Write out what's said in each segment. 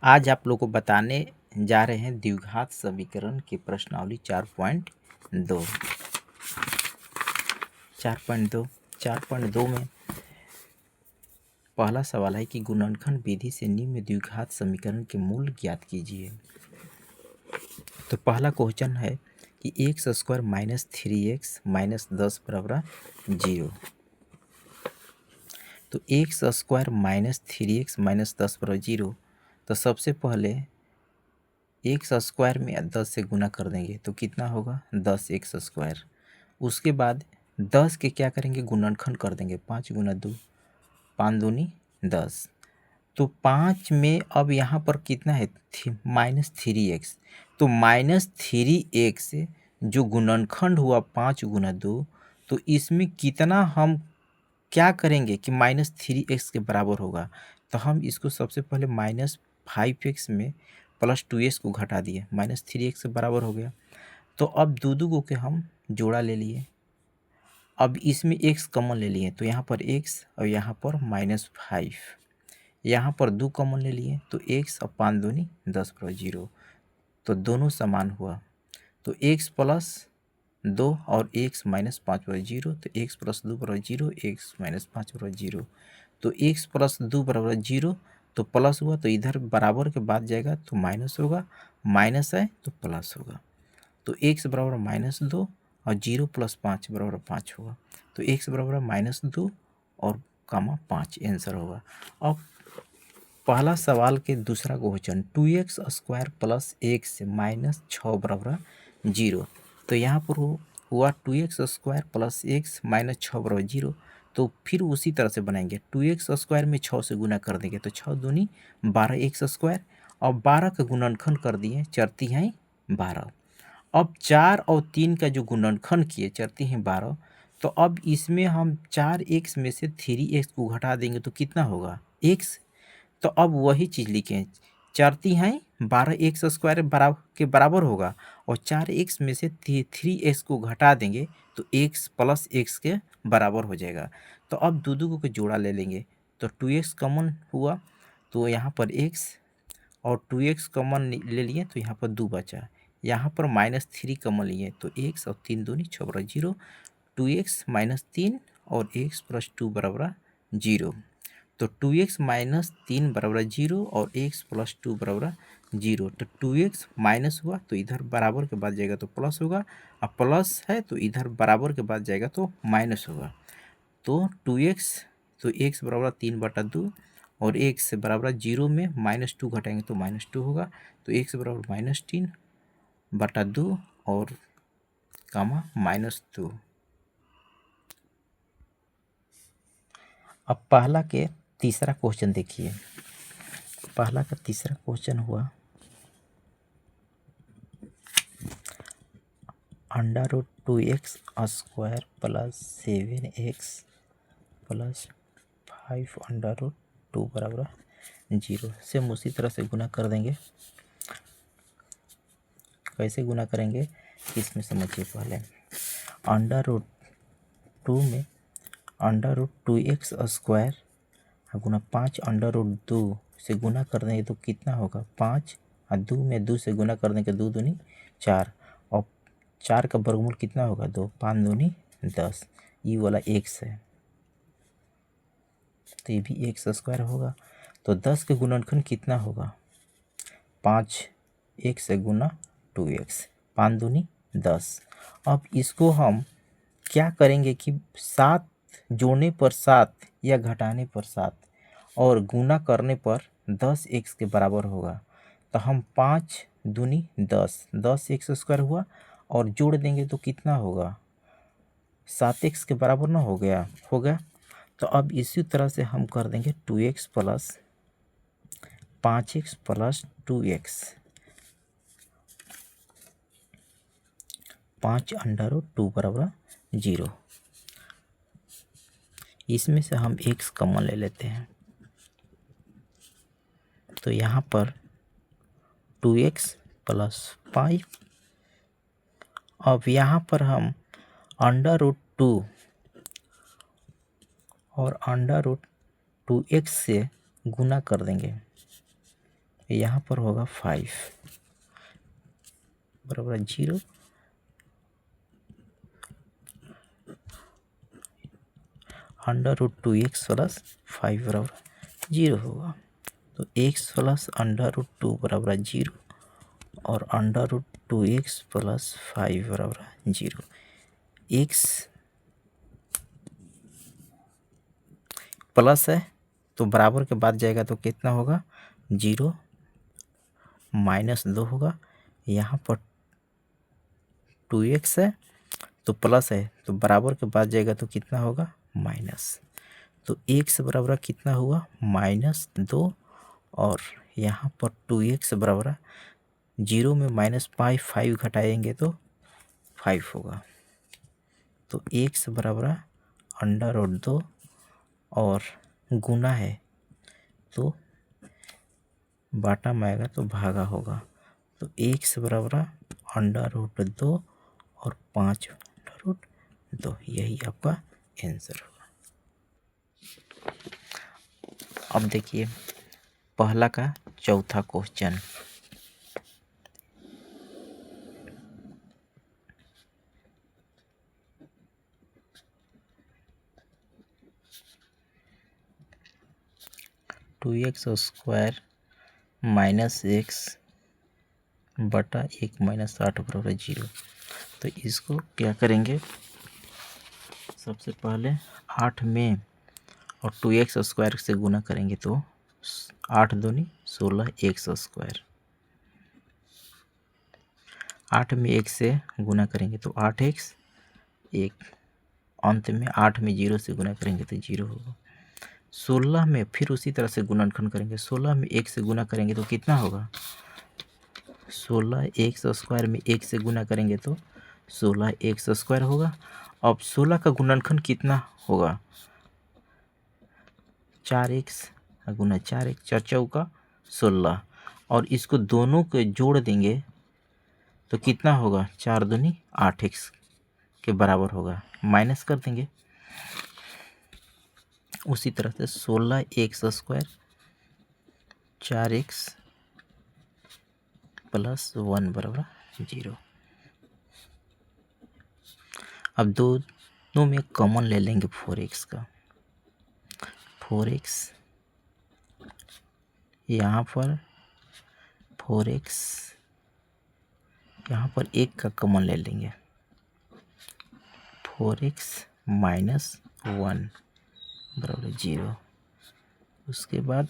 आज आप लोग को बताने जा रहे हैं द्विघात समीकरण की प्रश्नावली 4.2। 4.2 में पहला सवाल है कि गुणनखंड विधि से निम्न द्विघात समीकरण के मूल ज्ञात कीजिए। तो पहला क्वेश्चन है कि x square minus 3x minus 10 बराबर 0। तो x square minus 3x minus 10 बराबर 0। तो सबसे पहले एक्स स्क्वायर में 10 से गुना कर देंगे तो कितना होगा 10 एक्स स्क्वायर। उसके बाद 10 के क्या करेंगे गुणनखंड कर देंगे 5 गुना 2 5 दूनी 10। तो 5 में अब यहाँ पर कितना है माइनस 3x। तो माइनस 3x जो गुणनखंड हुआ 5 गुना 2, तो इसमें कितना हम क्या करेंगे कि माइनस 3x के बराबर होगा। तो हम इसको सबसे पहले माइनस 5x में प्लस 2x को घटा दिए, माइनस 3x के बराबर हो गया। तो अब दो को के हम जोड़ा ले लिए। अब इसमें x कॉमन ले लिए तो यहाँ पर x और यहाँ पर -5। यहाँ पर 2 कॉमन ले लिए तो x और 5 दूनी 10 पर 0। तो दोनों समान हुआ। तो x प्लस 2 और x माइनस 5 पर 0। तो x प्लस 2 बराबर 0, x माइनस 5 बराबर 0। तो x प्लस 2 बराबर 0 तो प्लस हुआ, तो इधर बराबर के बाद जाएगा तो माइनस होगा, माइनस है तो प्लस होगा। तो x बराबर -2 और 0 प्लस 5 बराबर 5 होगा। तो x बराबर -2 और कामा 5 आंसर होगा। अब पहला सवाल के दूसरा question 2x square plus x minus 6 बराबर 0। तो यहाँ पर हुआ 2x square plus x minus 6 बराबर 0। तो फिर उसी तरह से बनाएंगे 2x स्क्वायर में 6 से गुना कर देंगे तो 6 दूनी 12x स्क्वायर और 12 का गुणनखंड कर दिए, चरती हैं 12। अब 4 और 3 का जो गुणनखंड किए चरती हैं 12। तो अब इसमें हम 4x में से 3x को घटा देंगे तो कितना होगा x। तो अब वही चीज़ लिखें, चरती हैं 12x स्क्वायर के बराबर होगा और 4x में से 3x को घटा देंगे तो x प्लस x के बराबर हो जाएगा। तो अब दो को जोड़ा ले लेंगे तो 2x कॉमन हुआ तो यहाँ पर x और 2x कॉमन ले लिए तो यहाँ पर 2 बचा। यहाँ पर -3 कॉमन लिए तो x और 3 दूनी 6 बराबर 0। 2x -3 और x प्लस 2 बराबर 0। तो 2x -3 बराबर 0 और x प्लस 2 बराबर 0। तो 2x माइनस हुआ तो इधर बराबर के बाद जाएगा तो प्लस होगा, और प्लस है तो इधर बराबर के बाद जाएगा तो माइनस होगा। तो 2x तो x बराबर 3/2 और x बराबर 0 में -2 घटाएंगे तो -2 होगा। तो x बराबर -3/2 और कामा -2। अब पहला के तीसरा क्वेश्चन देखिए। पहला का तीसरा क्वेश्चन हुआ √2x square plus 7x plus 5√2 बराबर 0 से हम उसी तरह से गुना कर देंगे। कैसे गुना करेंगे इसमें समझिए। पहले √2 में √2x स्क्वायर गुना 5√2 से गुना कर देंगे तो कितना होगा 5 और 2 में 2 से गुना कर देंगे 2 दूनी 4 और 4 का वर्गमूल कितना होगा 2, 5 दूनी 10। ये वाला x है तो ये भी x स्क्वायर होगा। तो 10 के गुणनखंड कितना होगा 5x से गुना 2x, 5 दूनी 10। अब इसको हम क्या करेंगे कि 7 जोड़ने पर 7 या घटाने पर 7 और गुना करने पर 10x के बराबर होगा। तो हम 5 दूनी 10x स्क्वायर हुआ और जोड़ देंगे तो कितना होगा 7x के बराबर ना हो गया। तो अब इसी तरह से हम कर देंगे 2x plus 5x plus 2x 5√2 बराबर 0। इसमें से हम x कॉमन ले लेते हैं तो यहाँ पर 2x प्लस 5। अब यहाँ पर हम √2 और √2x से गुना कर देंगे यहाँ पर होगा 5 बराबर 0, √2x प्लस 5 बराबर 0 होगा। तो x प्लस √2 बराबर 0 और √2x प्लस 5 बराबर 0। x प्लस है तो बराबर के बाद जाएगा तो कितना होगा 0 -2 होगा। यहाँ पर 2x है तो प्लस है तो बराबर के बाद जाएगा तो कितना होगा माइनस। तो x बराबर कितना हुआ -2 और यहाँ पर 2x बराबर 0 में -5 घटाएंगे तो 5 होगा। तो x बराबर √2 और गुना है तो बाटा में आएगा तो भागा होगा। तो x बराबर √2 और 5 √2, यही आपका आंसर होगा। अब देखिए पहला का चौथा क्वेश्चन। (2x² -x बटा 1 - 8 बराबर 0। तो इसको क्या करेंगे, सबसे पहले 8 में और 2x² से गुना करेंगे तो 8 दूनी 16 x²। 8 में 1 से गुना करेंगे तो 8x, 1 अंत में 8 में 0 से गुना करेंगे तो 0 होगा। 16 में फिर उसी तरह से गुणनखंड करेंगे। 16 में 1 से गुना करेंगे तो कितना होगा 16 x² में 1 से गुना करेंगे तो 16 x² होगा। अब 16 का गुणनखंड कितना होगा 4x गुना 4x, 4 चौका 16 और इसको दोनों के जोड़ देंगे तो कितना होगा 4 दूनी 8x के बराबर होगा, माइनस कर देंगे। उसी तरह से 16 x² 4x प्लस 1 बराबर 0। अब दोनों में कॉमन ले लेंगे 4x का। 4x यहाँ पर 4x यहाँ पर 1 का कॉमन ले लेंगे। 4x - 1 बराबर 0। उसके बाद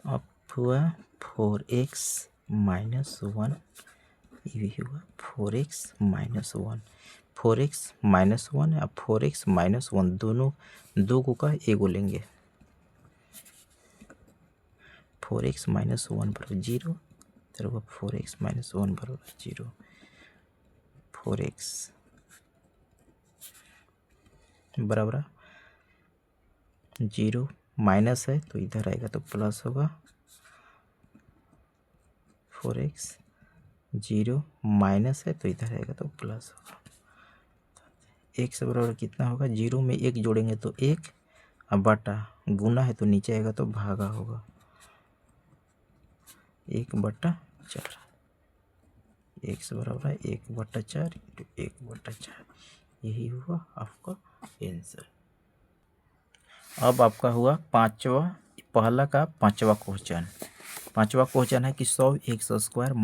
अब हुआ 4x - 1, ये भी हुआ 4x - 1। 4x - 1 या 4x - 1 दोनों दो को का एगो लेंगे। 4x - 1 बराबर 0, तो होगा 4x - 1 बराबर 0। 4x बराबर 0 माइनस है तो इधर आएगा तो प्लस होगा। 4x 0 माइनस है तो इधर आएगा तो प्लस होगा। x बराबर कितना होगा 0 में 1 जोड़ेंगे तो 1, अब बटा गुना है तो नीचे आएगा तो भागा होगा 1/4। x बराबर 1/4 इंटू 1/4, यही हुआ आपका आंसर। अब आपका हुआ पहला का पांचवा क्वेश्चन। पांचवा क्वेश्चन है कि 100x² -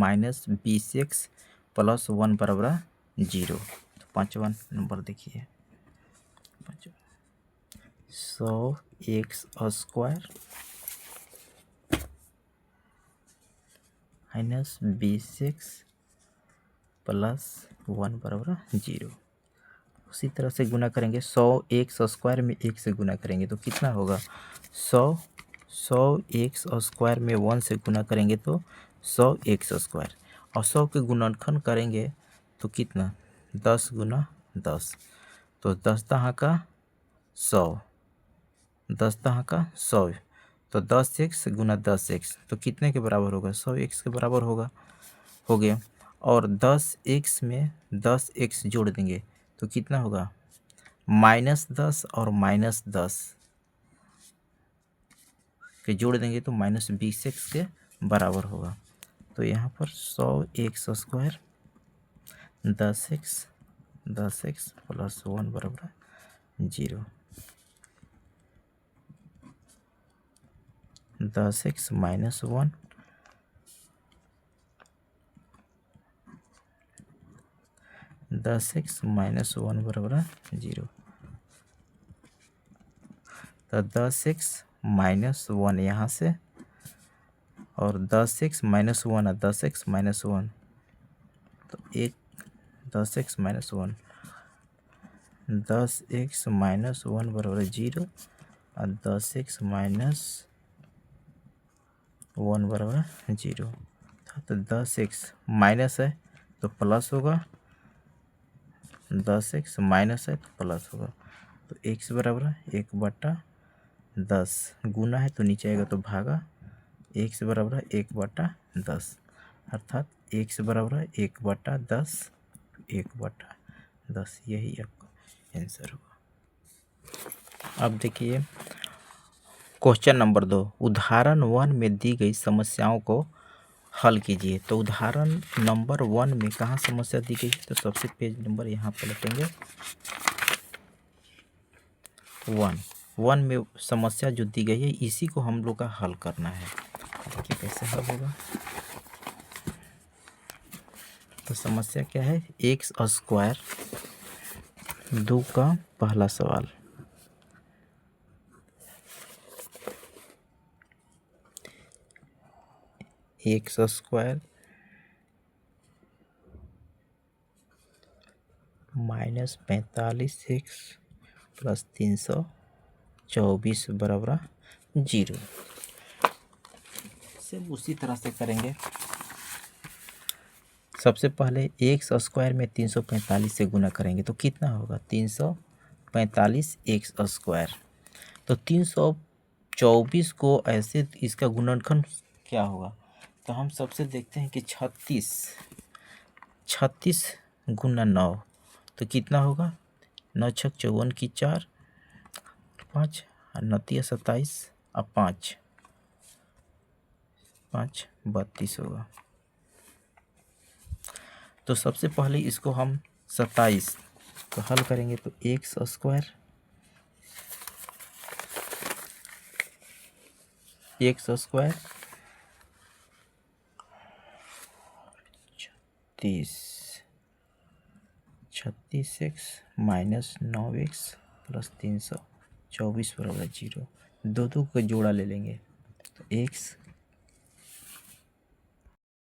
20x प्लस 1 बराबर 0। तो पांचवा नंबर देखिए 100x² - 20x प्लस 1 बराबर 0। उसी तरह से गुना करेंगे। 100x² में 1 से गुना करेंगे तो कितना होगा 100x² में 1 से गुना करेंगे तो 100x² और 100 के गुणनखंड करेंगे तो कितना 10 गुना 10, तो 10 दहाँ का 100, 10 दहाँ का 100, तो 10x गुना 10x तो कितने के बराबर होगा 100x के बराबर होगा, हो गया। और 10x में 10x जोड़ देंगे तो कितना होगा -10 और -10 इसके जोड़ देंगे तो -20x के बराबर होगा। तो यहाँ पर 100x स्क्वायर 10x प्लस 1 बराबर 0। 10x माइनस 1 10x माइनस 1 बराबर 0। तो 10x माइनस 1 यहाँ से और 10x माइनस 1 और 10x माइनस 1 तो 10x माइनस 1 10x माइनस 1 बराबर 0 और 10x माइनस 1 बराबर 0। तो 10x माइनस है तो प्लस होगा, 10x माइनस है तो प्लस होगा। तो x बराबर 1/10 गुना है तो नीचे आएगा तो भागा, x बराबर 1/10 अर्थात x बराबर 1/10 1/10, यही आपका आंसर होगा। अब देखिए क्वेश्चन नंबर 2, उदाहरण 1 में दी गई समस्याओं को हल कीजिए। तो उदाहरण नंबर 1 में कहाँ समस्या दी गई है, तो सबसे पेज नंबर यहाँ पलटेंगे 1 में समस्या जो दी गई है इसी को हम लोग का हल करना है। देखिए कैसे हल होगा। तो समस्या क्या है, एक्स स्क्वायर 2 का पहला सवाल, एक्स स्क्वायर -45x प्लस 324 बराबर 0। सेम उसी तरह से करेंगे। सबसे पहले एक्स स्क्वायर में 345 से गुना करेंगे तो कितना होगा, 345 एक्स स्क्वायर। तो 324 को ऐसे इसका गुणनखंड क्या होगा, तो हम सबसे देखते हैं कि 36 गुना 9 तो कितना होगा, 9 छक 54 की 4 5 और 9 27 और 5 32 होगा। तो सबसे पहले इसको हम 27 तो हल करेंगे तो x square x square 36x minus 9x plus 324 बराबर 0। दो का जोड़ा ले लेंगे तो x